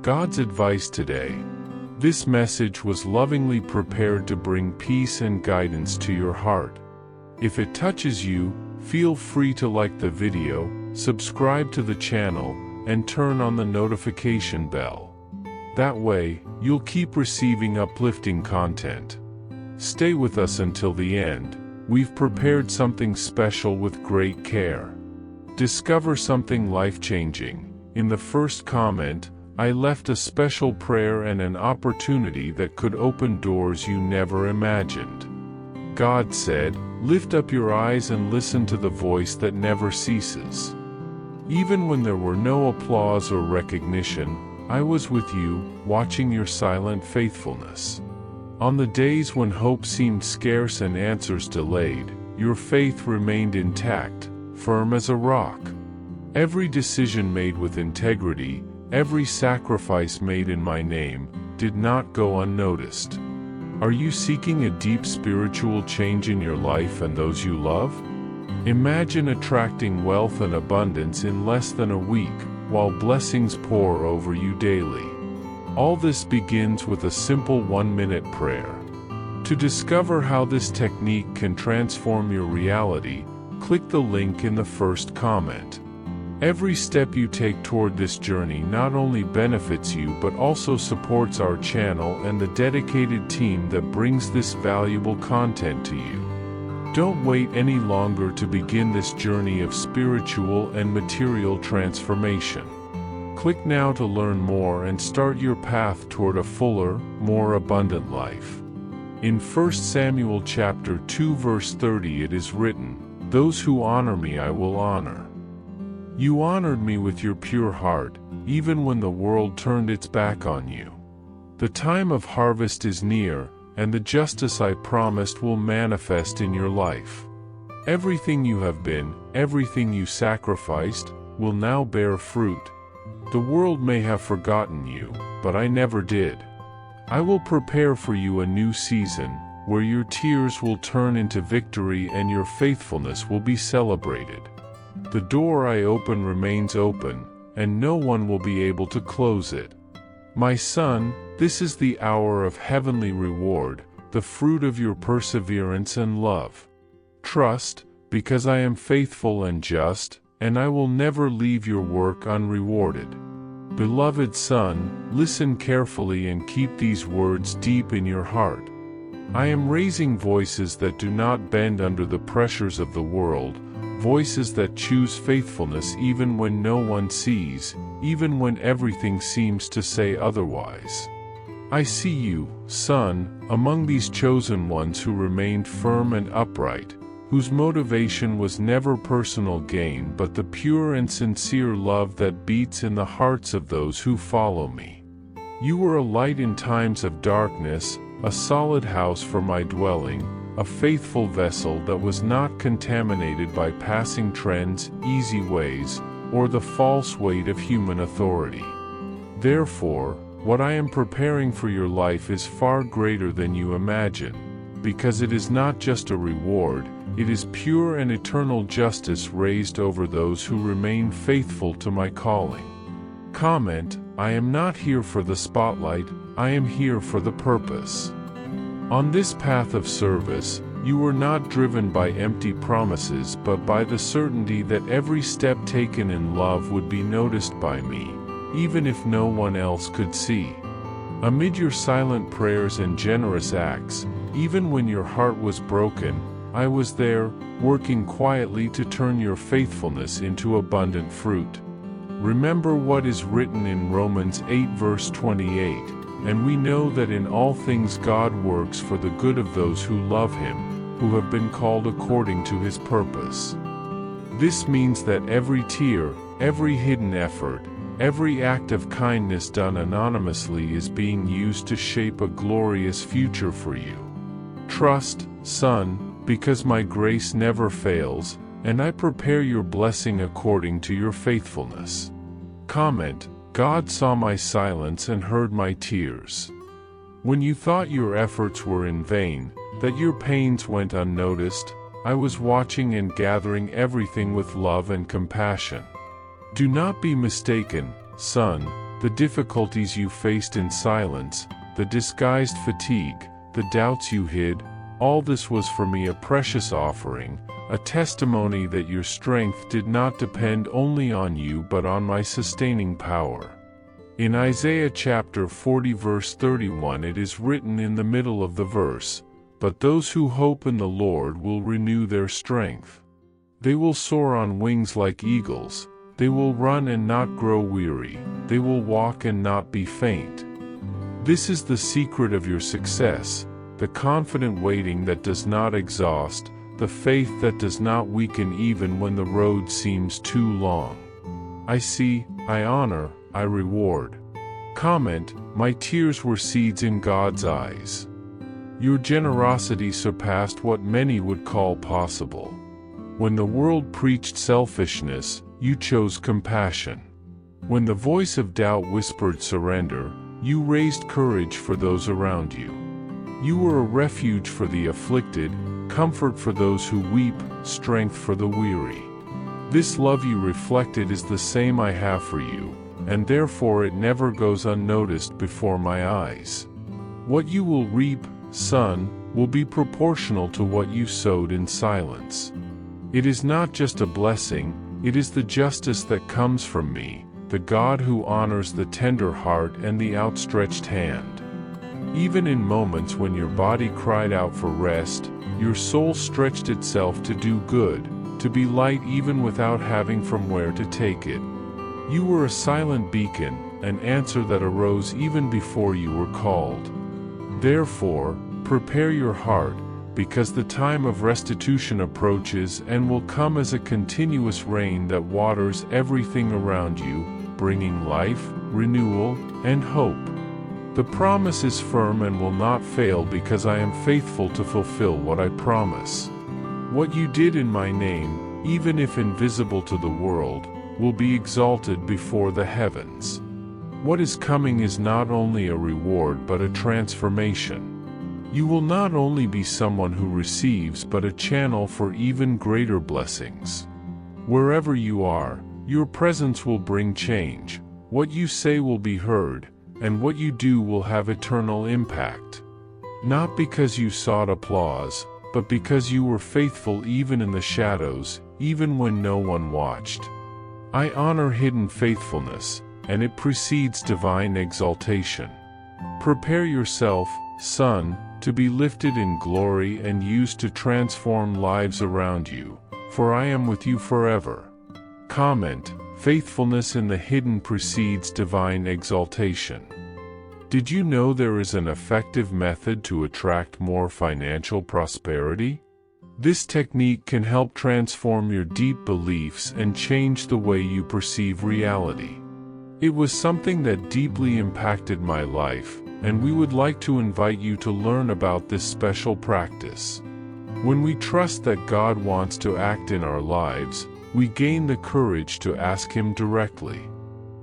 God's advice today. This message was lovingly prepared to bring peace and guidance to your heart. If it touches you, feel free to like the video, subscribe to the channel, and turn on the notification bell. That way, you'll keep receiving uplifting content. Stay with us until the end. We've prepared something special with great care. Discover something life-changing. In the first comment, I left a special prayer and an opportunity that could open doors you never imagined. God said, "Lift up your eyes and listen to the voice that never ceases." Even when there were no applause or recognition, I was with you, watching your silent faithfulness. On the days when hope seemed scarce and answers delayed, your faith remained intact, firm as a rock. Every decision made with integrity, every sacrifice made in my name, did not go unnoticed. Are you seeking a deep spiritual change in your life and those you love? Imagine attracting wealth and abundance in less than a week, while blessings pour over you daily. All this begins with a simple 1-minute prayer. To discover how this technique can transform your reality, click the link in the first comment. Every step you take toward this journey not only benefits you but also supports our channel and the dedicated team that brings this valuable content to you. Don't wait any longer to begin this journey of spiritual and material transformation. Click now to learn more and start your path toward a fuller, more abundant life. In 1 Samuel chapter 2 verse 30 it is written, "Those who honor me I will honor." You honored me with your pure heart, even when the world turned its back on you. The time of harvest is near, and the justice I promised will manifest in your life. Everything you have been, everything you sacrificed, will now bear fruit. The world may have forgotten you, but I never did. I will prepare for you a new season, where your tears will turn into victory and your faithfulness will be celebrated. The door I open remains open, and no one will be able to close it. My son, this is the hour of heavenly reward, the fruit of your perseverance and love. Trust, because I am faithful and just, and I will never leave your work unrewarded. Beloved son, listen carefully and keep these words deep in your heart. I am raising voices that do not bend under the pressures of the world, voices that choose faithfulness even when no one sees, even when everything seems to say otherwise. I see you, son, among these chosen ones who remained firm and upright, whose motivation was never personal gain but the pure and sincere love that beats in the hearts of those who follow me. You were a light in times of darkness, a solid house for my dwelling, a faithful vessel that was not contaminated by passing trends, easy ways, or the false weight of human authority. Therefore, what I am preparing for your life is far greater than you imagine, because it is not just a reward, it is pure and eternal justice raised over those who remain faithful to my calling. Comment, I am not here for the spotlight, I am here for the purpose. On this path of service, you were not driven by empty promises but by the certainty that every step taken in love would be noticed by me, even if no one else could see. Amid your silent prayers and generous acts, even when your heart was broken, I was there, working quietly to turn your faithfulness into abundant fruit. Remember what is written in Romans 8 verse 28. And we know that in all things God works for the good of those who love Him, who have been called according to His purpose. This means that every tear, every hidden effort, every act of kindness done anonymously is being used to shape a glorious future for you. Trust, son, because my grace never fails, and I prepare your blessing according to your faithfulness. Comment, God saw my silence and heard my tears. When you thought your efforts were in vain, that your pains went unnoticed, I was watching and gathering everything with love and compassion. Do not be mistaken, son, the difficulties you faced in silence, the disguised fatigue, the doubts you hid, all this was for me a precious offering, a testimony that your strength did not depend only on you but on my sustaining power. In Isaiah chapter 40 verse 31 it is written in the middle of the verse, "But those who hope in the Lord will renew their strength. They will soar on wings like eagles, they will run and not grow weary, they will walk and not be faint." This is the secret of your success, the confident waiting that does not exhaust, the faith that does not weaken even when the road seems too long. I see, I honor, I reward. Comment, my tears were seeds in God's eyes. Your generosity surpassed what many would call possible. When the world preached selfishness, you chose compassion. When the voice of doubt whispered surrender, you raised courage for those around you. You were a refuge for the afflicted, comfort for those who weep, strength for the weary. This love you reflected is the same I have for you, and therefore it never goes unnoticed before my eyes. What you will reap, son, will be proportional to what you sowed in silence. It is not just a blessing, it is the justice that comes from me, the God who honors the tender heart and the outstretched hand. Even in moments when your body cried out for rest, your soul stretched itself to do good, to be light even without having from where to take it. You were a silent beacon, an answer that arose even before you were called. Therefore, prepare your heart, because the time of restitution approaches and will come as a continuous rain that waters everything around you, bringing life, renewal, and hope. The promise is firm and will not fail because I am faithful to fulfill what I promise. What you did in my name, even if invisible to the world, will be exalted before the heavens. What is coming is not only a reward but a transformation. You will not only be someone who receives but a channel for even greater blessings. Wherever you are, your presence will bring change, what you say will be heard, and what you do will have eternal impact. Not because you sought applause, but because you were faithful even in the shadows, even when no one watched. I honor hidden faithfulness, and it precedes divine exaltation. Prepare yourself, son, to be lifted in glory and used to transform lives around you, for I am with you forever. Comment, faithfulness in the hidden precedes divine exaltation. Did you know there is an effective method to attract more financial prosperity? This technique can help transform your deep beliefs and change the way you perceive reality. It was something that deeply impacted my life, and we would like to invite you to learn about this special practice. When we trust that God wants to act in our lives, we gain the courage to ask Him directly.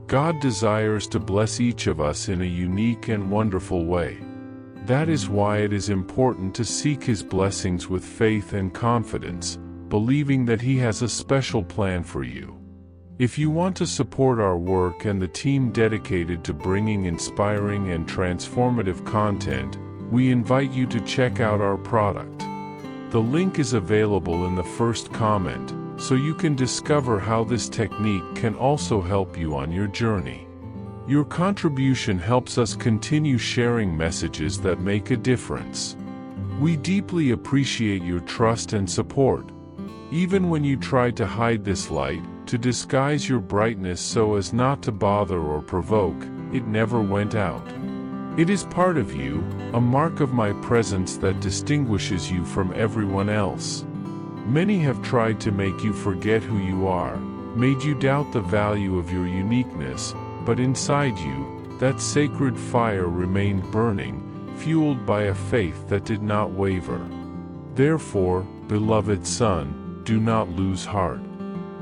God desires to bless each of us in a unique and wonderful way. That is why it is important to seek His blessings with faith and confidence, believing that He has a special plan for you. If you want to support our work and the team dedicated to bringing inspiring and transformative content, we invite you to check out our product. The link is available in the first comment, so you can discover how this technique can also help you on your journey. Your contribution helps us continue sharing messages that make a difference. We deeply appreciate your trust and support. Even when you tried to hide this light, to disguise your brightness so as not to bother or provoke, it never went out. It is part of you, a mark of my presence that distinguishes you from everyone else. Many have tried to make you forget who you are, made you doubt the value of your uniqueness, but inside you, that sacred fire remained burning, fueled by a faith that did not waver. Therefore, beloved son, do not lose heart.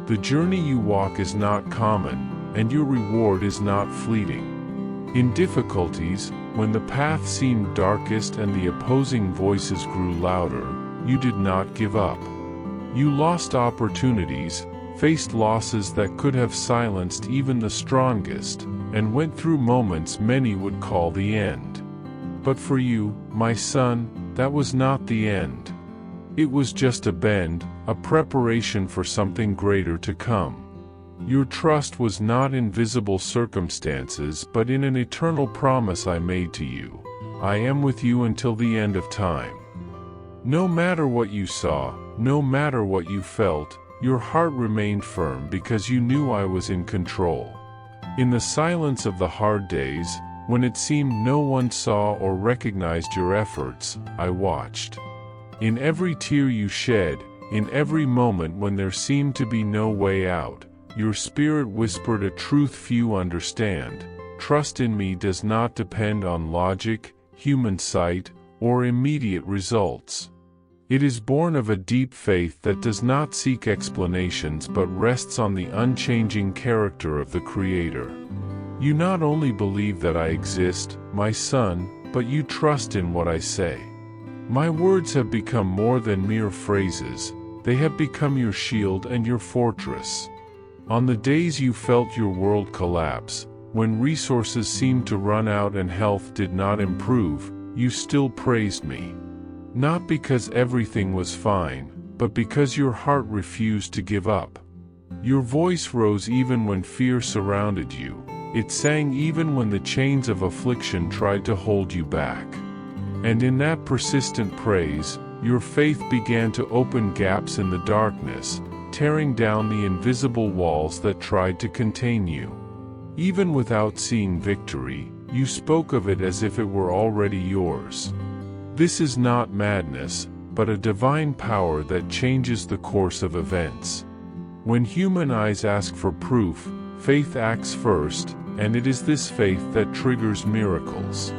The journey you walk is not common, and your reward is not fleeting. In difficulties, when the path seemed darkest and the opposing voices grew louder, you did not give up. You lost opportunities, faced losses that could have silenced even the strongest, and went through moments many would call the end. But for you, my son, that was not the end. It was just a bend, a preparation for something greater to come. Your trust was not in visible circumstances but in an eternal promise I made to you. I am with you until the end of time. No matter what you saw, no matter what you felt, your heart remained firm because you knew I was in control. In the silence of the hard days, when it seemed no one saw or recognized your efforts, I watched. In every tear you shed, in every moment when there seemed to be no way out, your spirit whispered a truth few understand. Trust in me does not depend on logic, human sight, or immediate results. It is born of a deep faith that does not seek explanations but rests on the unchanging character of the Creator. You not only believe that I exist, my son, but you trust in what I say. My words have become more than mere phrases, they have become your shield and your fortress. On the days you felt your world collapse, when resources seemed to run out and health did not improve, you still praised me. Not because everything was fine, but because your heart refused to give up. Your voice rose even when fear surrounded you. It sang even when the chains of affliction tried to hold you back. And in that persistent praise, your faith began to open gaps in the darkness, tearing down the invisible walls that tried to contain you. Even without seeing victory, you spoke of it as if it were already yours. This is not madness, but a divine power that changes the course of events. When human eyes ask for proof, faith acts first, and it is this faith that triggers miracles.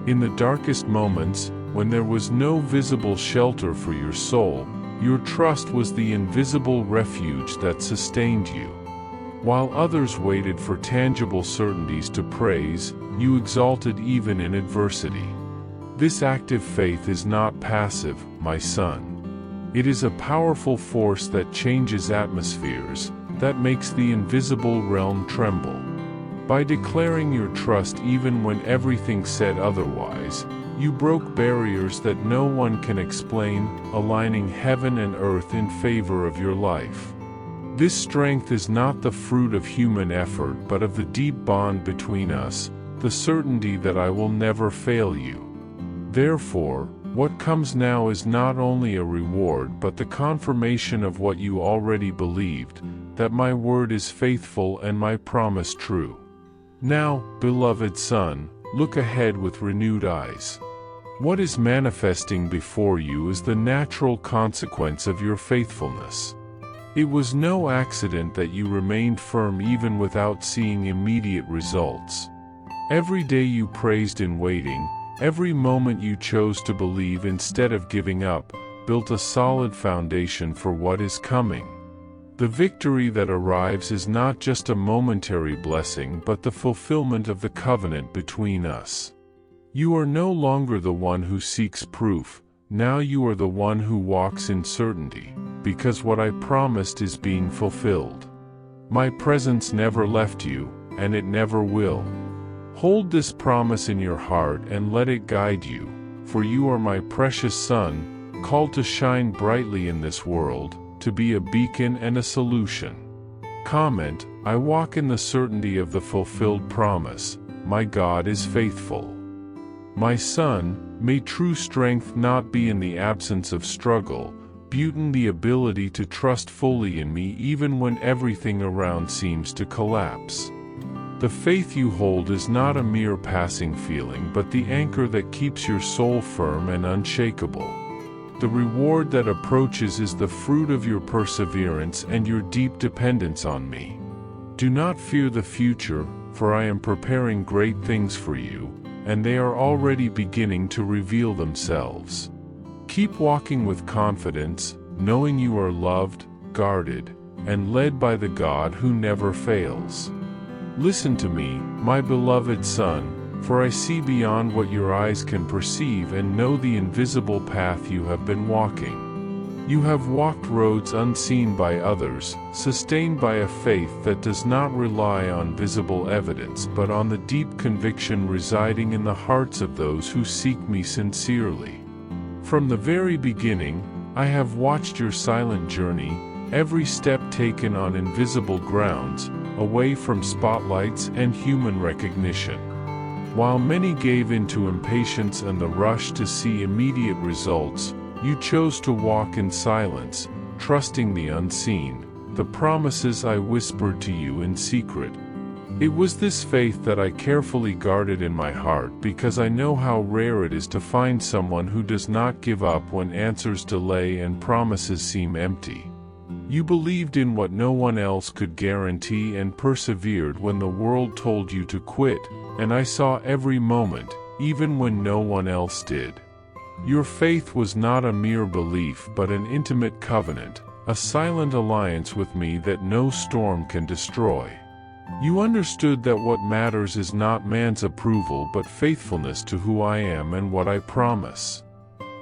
In the darkest moments, when there was no visible shelter for your soul, your trust was the invisible refuge that sustained you. While others waited for tangible certainties to praise, you exalted even in adversity. This active faith is not passive, my son. It is a powerful force that changes atmospheres, that makes the invisible realm tremble. By declaring your trust even when everything said otherwise, you broke barriers that no one can explain, aligning heaven and earth in favor of your life. This strength is not the fruit of human effort but of the deep bond between us, the certainty that I will never fail you. Therefore, what comes now is not only a reward but the confirmation of what you already believed, that my word is faithful and my promise true. Now, beloved son, look ahead with renewed eyes. What is manifesting before you is the natural consequence of your faithfulness. It was no accident that you remained firm even without seeing immediate results. Every day you praised in waiting, every moment you chose to believe instead of giving up, built a solid foundation for what is coming. The victory that arrives is not just a momentary blessing but the fulfillment of the covenant between us. You are no longer the one who seeks proof, now you are the one who walks in certainty, because what I promised is being fulfilled. My presence never left you, and it never will. Hold this promise in your heart and let it guide you, for you are my precious son, called to shine brightly in this world, to be a beacon and a solution. Comment, I walk in the certainty of the fulfilled promise, my God is faithful. My son, may true strength not be in the absence of struggle, but in the ability to trust fully in me even when everything around seems to collapse. The faith you hold is not a mere passing feeling but the anchor that keeps your soul firm and unshakable. The reward that approaches is the fruit of your perseverance and your deep dependence on me. Do not fear the future, for I am preparing great things for you, and they are already beginning to reveal themselves. Keep walking with confidence, knowing you are loved, guarded, and led by the God who never fails. Listen to me, my beloved son, for I see beyond what your eyes can perceive and know the invisible path you have been walking. You have walked roads unseen by others, sustained by a faith that does not rely on visible evidence but on the deep conviction residing in the hearts of those who seek me sincerely. From the very beginning, I have watched your silent journey, every step taken on invisible grounds, away from spotlights and human recognition. While many gave in to impatience and the rush to see immediate results, you chose to walk in silence, trusting the unseen, the promises I whispered to you in secret. It was this faith that I carefully guarded in my heart because I know how rare it is to find someone who does not give up when answers delay and promises seem empty. You believed in what no one else could guarantee and persevered when the world told you to quit, and I saw every moment, even when no one else did. Your faith was not a mere belief but an intimate covenant, a silent alliance with me that no storm can destroy. You understood that what matters is not man's approval but faithfulness to who I am and what I promise.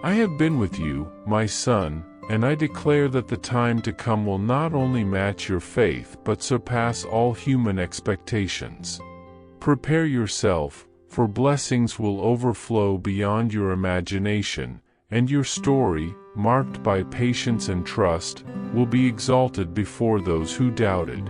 I have been with you, my son, and I declare that the time to come will not only match your faith but surpass all human expectations. Prepare yourself, for blessings will overflow beyond your imagination, and your story, marked by patience and trust, will be exalted before those who doubted.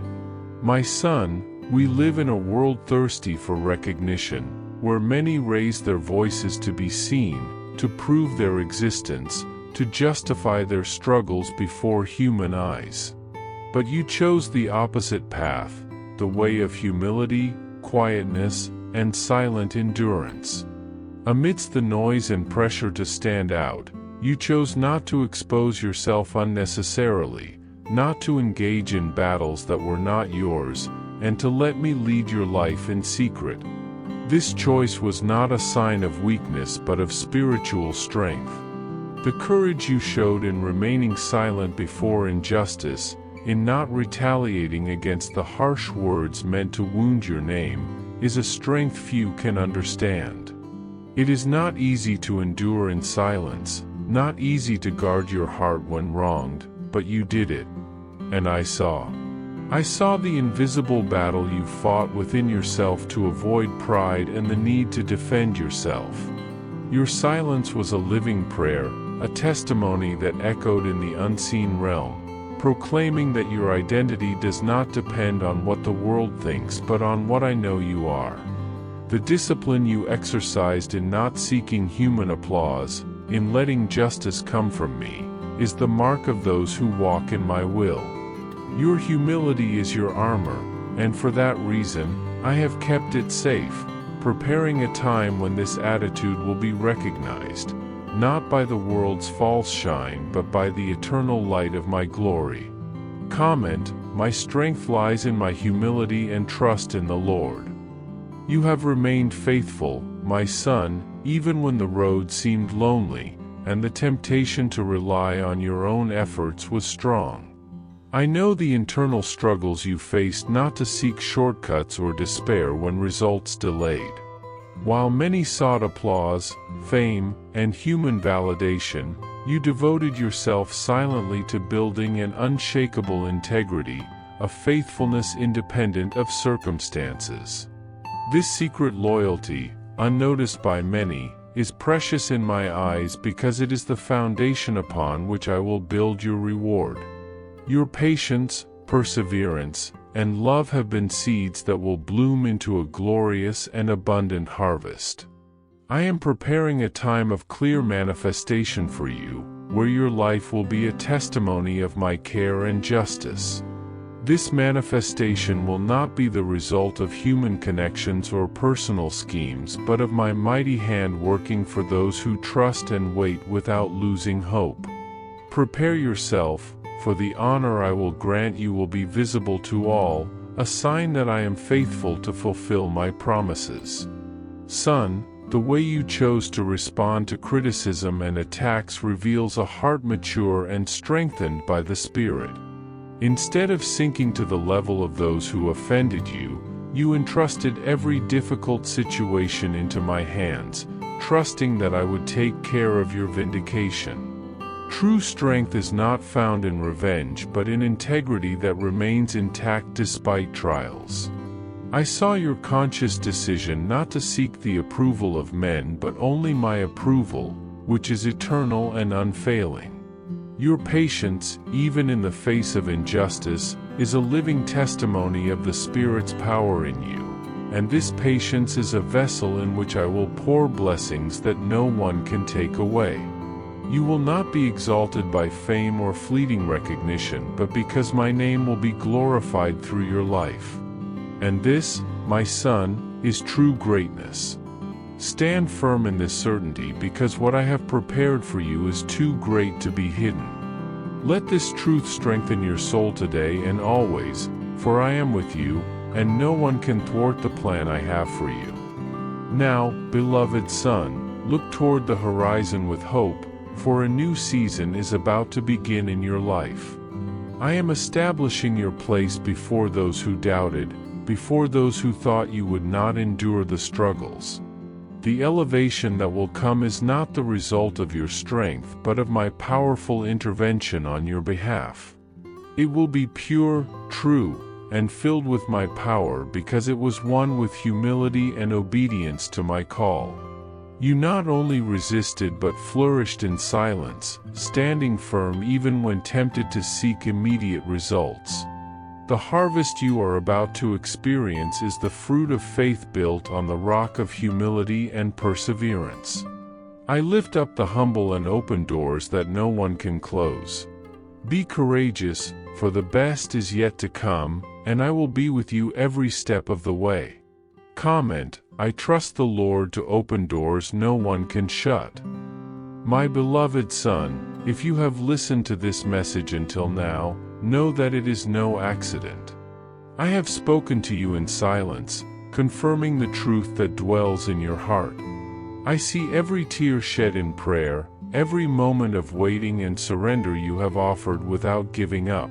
My son, we live in a world thirsty for recognition, where many raise their voices to be seen, to prove their existence, to justify their struggles before human eyes. But you chose the opposite path, the way of humility, quietness, and silent endurance. Amidst the noise and pressure to stand out, you chose not to expose yourself unnecessarily, not to engage in battles that were not yours, and to let me lead your life in secret. This choice was not a sign of weakness but of spiritual strength. The courage you showed in remaining silent before injustice, in not retaliating against the harsh words meant to wound your name, is a strength few can understand. It is not easy to endure in silence, not easy to guard your heart when wronged, but you did it. And I saw the invisible battle you fought within yourself to avoid pride and the need to defend yourself. Your silence was a living prayer, a testimony that echoed in the unseen realm, proclaiming that your identity does not depend on what the world thinks but on what I know you are. The discipline you exercised in not seeking human applause, in letting justice come from me, is the mark of those who walk in my will. Your humility is your armor, and for that reason, I have kept it safe, preparing a time when this attitude will be recognized, not by the world's false shine but by the eternal light of my glory. Comment, my strength lies in my humility and trust in the Lord. You have remained faithful, my son, even when the road seemed lonely, and the temptation to rely on your own efforts was strong. I know the internal struggles you faced not to seek shortcuts or despair when results delayed. While many sought applause, fame, and human validation, you devoted yourself silently to building an unshakable integrity, a faithfulness independent of circumstances. This secret loyalty, unnoticed by many, is precious in my eyes because it is the foundation upon which I will build your reward. Your patience, perseverance, and love have been seeds that will bloom into a glorious and abundant harvest. I am preparing a time of clear manifestation for you, where your life will be a testimony of my care and justice. This manifestation will not be the result of human connections or personal schemes but of my mighty hand working for those who trust and wait without losing hope. Prepare yourself, for the honor I will grant you will be visible to all, a sign that I am faithful to fulfill my promises. Son, the way you chose to respond to criticism and attacks reveals a heart mature and strengthened by the Spirit. Instead of sinking to the level of those who offended you, you entrusted every difficult situation into my hands, trusting that I would take care of your vindication. True strength is not found in revenge but in integrity that remains intact despite trials. I saw your conscious decision not to seek the approval of men but only my approval, which is eternal and unfailing. Your patience, even in the face of injustice, is a living testimony of the Spirit's power in you, and this patience is a vessel in which I will pour blessings that no one can take away. You will not be exalted by fame or fleeting recognition but because my name will be glorified through your life. And this, my son, is true greatness. Stand firm in this certainty because what I have prepared for you is too great to be hidden. Let this truth strengthen your soul today and always, for I am with you, and no one can thwart the plan I have for you. Now, beloved son, look toward the horizon with hope, for a new season is about to begin in your life. I am establishing your place before those who doubted, before those who thought you would not endure the struggles. The elevation that will come is not the result of your strength but of my powerful intervention on your behalf. It will be pure, true, and filled with my power because it was won with humility and obedience to my call. You not only resisted but flourished in silence, standing firm even when tempted to seek immediate results. The harvest you are about to experience is the fruit of faith built on the rock of humility and perseverance. I lift up the humble and open doors that no one can close. Be courageous, for the best is yet to come, and I will be with you every step of the way. Comment, I trust the Lord to open doors no one can shut. My beloved son, if you have listened to this message until now, know that it is no accident. I have spoken to you in silence, confirming the truth that dwells in your heart. I see every tear shed in prayer, every moment of waiting and surrender you have offered without giving up.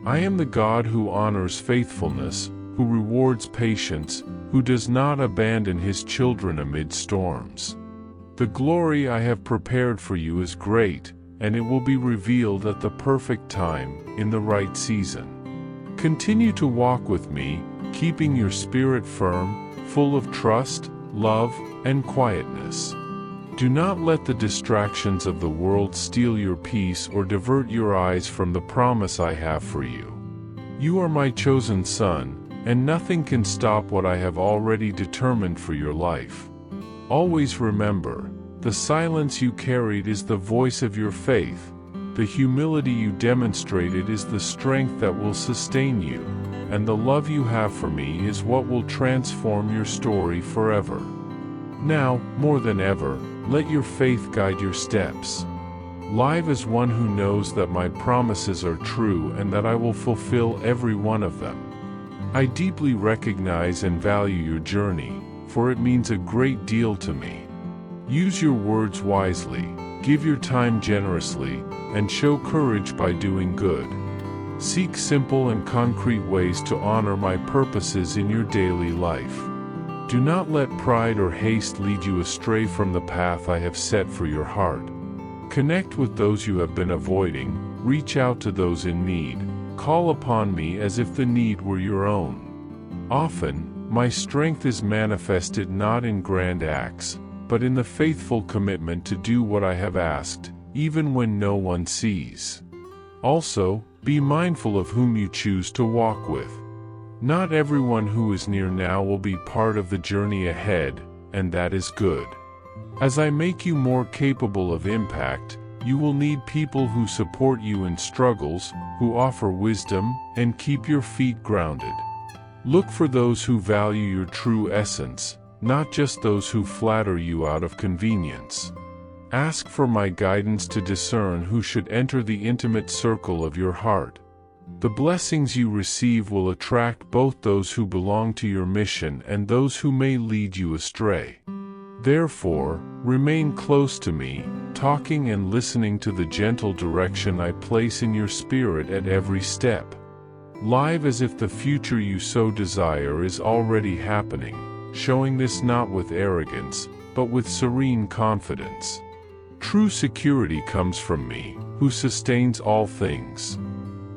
I am the God who honors faithfulness, who rewards patience, who does not abandon his children amid storms. The glory I have prepared for you is great, and it will be revealed at the perfect time, in the right season. Continue to walk with me, keeping your spirit firm, full of trust, love, and quietness. Do not let the distractions of the world steal your peace or divert your eyes from the promise I have for you. You are my chosen son, and nothing can stop what I have already determined for your life. Always remember, the silence you carried is the voice of your faith. The humility you demonstrated is the strength that will sustain you, and the love you have for me is what will transform your story forever. Now, more than ever, let your faith guide your steps. Live as one who knows that my promises are true and that I will fulfill every one of them. I deeply recognize and value your journey, for it means a great deal to me. Use your words wisely, give your time generously, and show courage by doing good. Seek simple and concrete ways to honor my purposes in your daily life. Do not let pride or haste lead you astray from the path I have set for your heart. Connect with those you have been avoiding, reach out to those in need, call upon me as if the need were your own. Often, my strength is manifested not in grand acts, but in the faithful commitment to do what I have asked, even when no one sees. Also, be mindful of whom you choose to walk with. Not everyone who is near now will be part of the journey ahead, and that is good. As I make you more capable of impact, you will need people who support you in struggles, who offer wisdom, and keep your feet grounded. Look for those who value your true essence, not just those who flatter you out of convenience. Ask for my guidance to discern who should enter the intimate circle of your heart. The blessings you receive will attract both those who belong to your mission and those who may lead you astray. Therefore, remain close to me, talking and listening to the gentle direction I place in your spirit at every step. Live as if the future you so desire is already happening, showing this not with arrogance, but with serene confidence. True security comes from me, who sustains all things.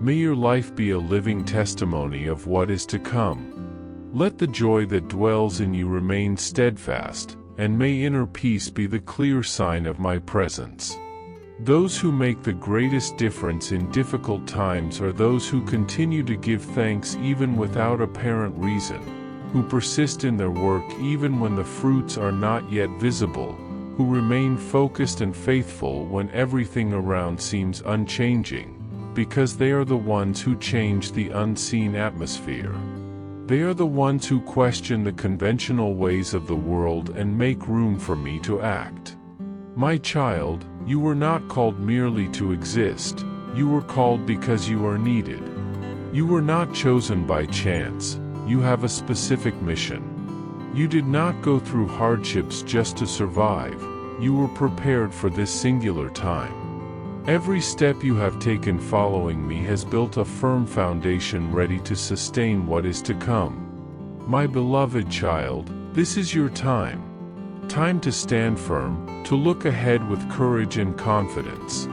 May your life be a living testimony of what is to come. Let the joy that dwells in you remain steadfast, and may inner peace be the clear sign of my presence. Those who make the greatest difference in difficult times are those who continue to give thanks even without apparent reason, who persist in their work even when the fruits are not yet visible, who remain focused and faithful when everything around seems unchanging, because they are the ones who change the unseen atmosphere. They are the ones who question the conventional ways of the world and make room for me to act. My child, you were not called merely to exist, you were called because you are needed. You were not chosen by chance, you have a specific mission. You did not go through hardships just to survive, you were prepared for this singular time. Every step you have taken following me has built a firm foundation ready to sustain what is to come. My beloved child, this is your time. Time to stand firm, to look ahead with courage and confidence.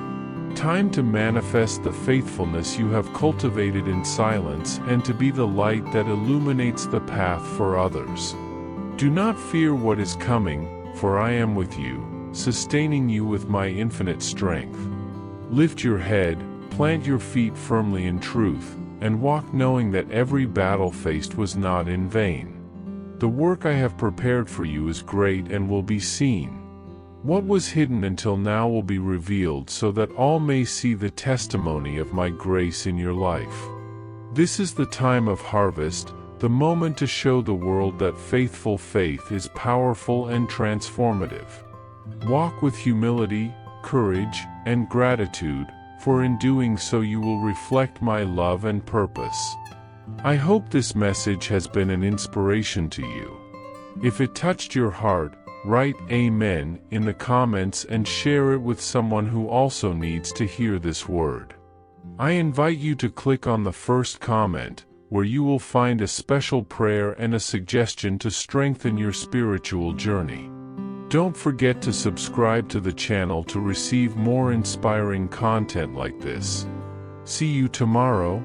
Time to manifest the faithfulness you have cultivated in silence and to be the light that illuminates the path for others. Do not fear what is coming, for I am with you, sustaining you with my infinite strength. Lift your head, plant your feet firmly in truth, and walk knowing that every battle faced was not in vain. The work I have prepared for you is great and will be seen. What was hidden until now will be revealed so that all may see the testimony of my grace in your life. This is the time of harvest, the moment to show the world that faithful faith is powerful and transformative. Walk with humility, courage, and gratitude, for in doing so you will reflect my love and purpose. I hope this message has been an inspiration to you. If it touched your heart, write Amen in the comments and share it with someone who also needs to hear this word. I invite you to click on the first comment, where you will find a special prayer and a suggestion to strengthen your spiritual journey. Don't forget to subscribe to the channel to receive more inspiring content like this. See you tomorrow.